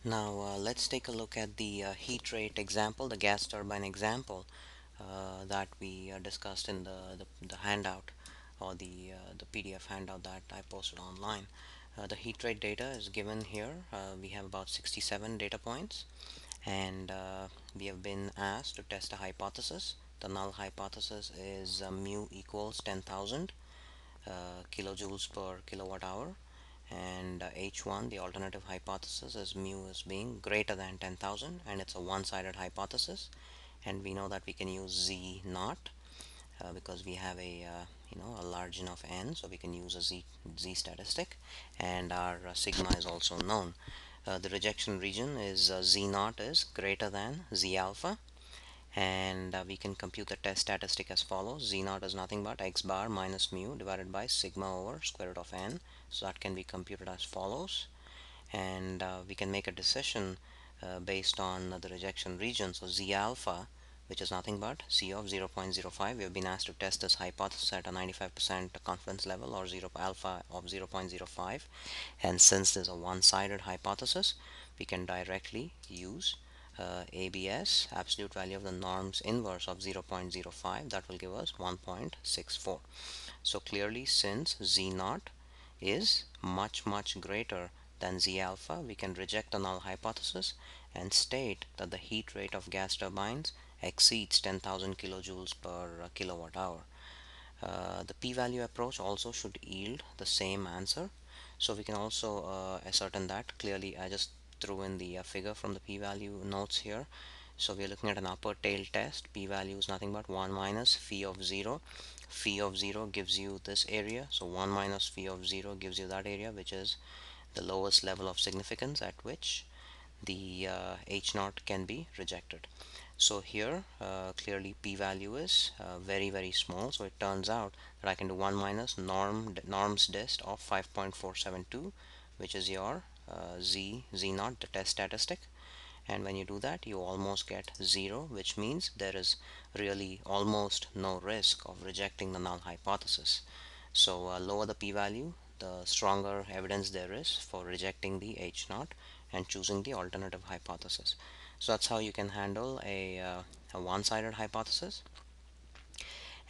Now let's take a look at the heat rate example, the gas turbine example that we discussed in the handout or the PDF handout that I posted online. The heat rate data is given here. We have about 67 data points, and we have been asked to test a hypothesis. The null hypothesis is mu equals 10,000 kilojoules per kilowatt hour, and H1, the alternative hypothesis, is mu is being greater than 10,000, and it's a one-sided hypothesis, and we know that we can use Z naught because we have a a large enough n, so we can use a Z statistic, and our sigma is also known. The rejection region is Z naught is greater than Z alpha, and we can compute the test statistic as follows. Z naught is nothing but x bar minus mu divided by sigma over square root of n, so that can be computed as follows, and we can make a decision based on the rejection region. So Z alpha, which is nothing but C of 0.05, we have been asked to test this hypothesis at a 95% confidence level, or 0 alpha of 0.05, and since this is a one-sided hypothesis, we can directly use ABS, absolute value of the norms inverse of 0.05, that will give us 1.64. So clearly, since Z naught is much greater than Z alpha, we can reject the null hypothesis and state that the heat rate of gas turbines exceeds 10,000 kilojoules per kilowatt hour. The p-value approach also should yield the same answer, so we can also ascertain that clearly. I just threw in the figure from the p-value notes here. So we are looking at an upper tail test. P-value is nothing but 1 minus phi of 0. Phi of 0 gives you this area, so 1 minus phi of 0 gives you that area, which is the lowest level of significance at which the H naught can be rejected. So here clearly p-value is very small, so it turns out that I can do 1 minus norms dist of 5.472, which is your z naught, the test statistic, and when you do that you almost get 0, which means there is really almost no risk of rejecting the null hypothesis. So lower the p-value, the stronger evidence there is for rejecting the H naught and choosing the alternative hypothesis. So that's how you can handle a one-sided hypothesis,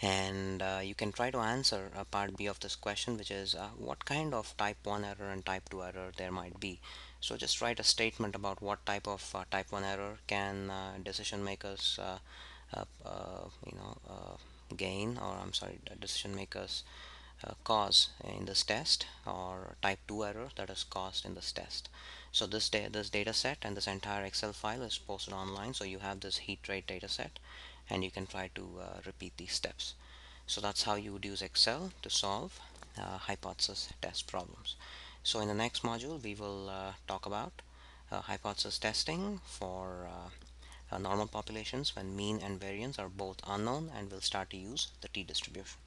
and you can try to answer part B of this question, which is what kind of type 1 error and type 2 error there might be. So just write a statement about what type of type 1 error can decision makers gain, or I'm sorry, decision makers cause in this test, or type 2 error that is caused in this test. So this data set and this entire Excel file is posted online, so you have this heat rate data set, and you can try to repeat these steps. So that's how you would use Excel to solve hypothesis test problems. So in the next module we will talk about hypothesis testing for normal populations when mean and variance are both unknown, and we'll start to use the t-distribution.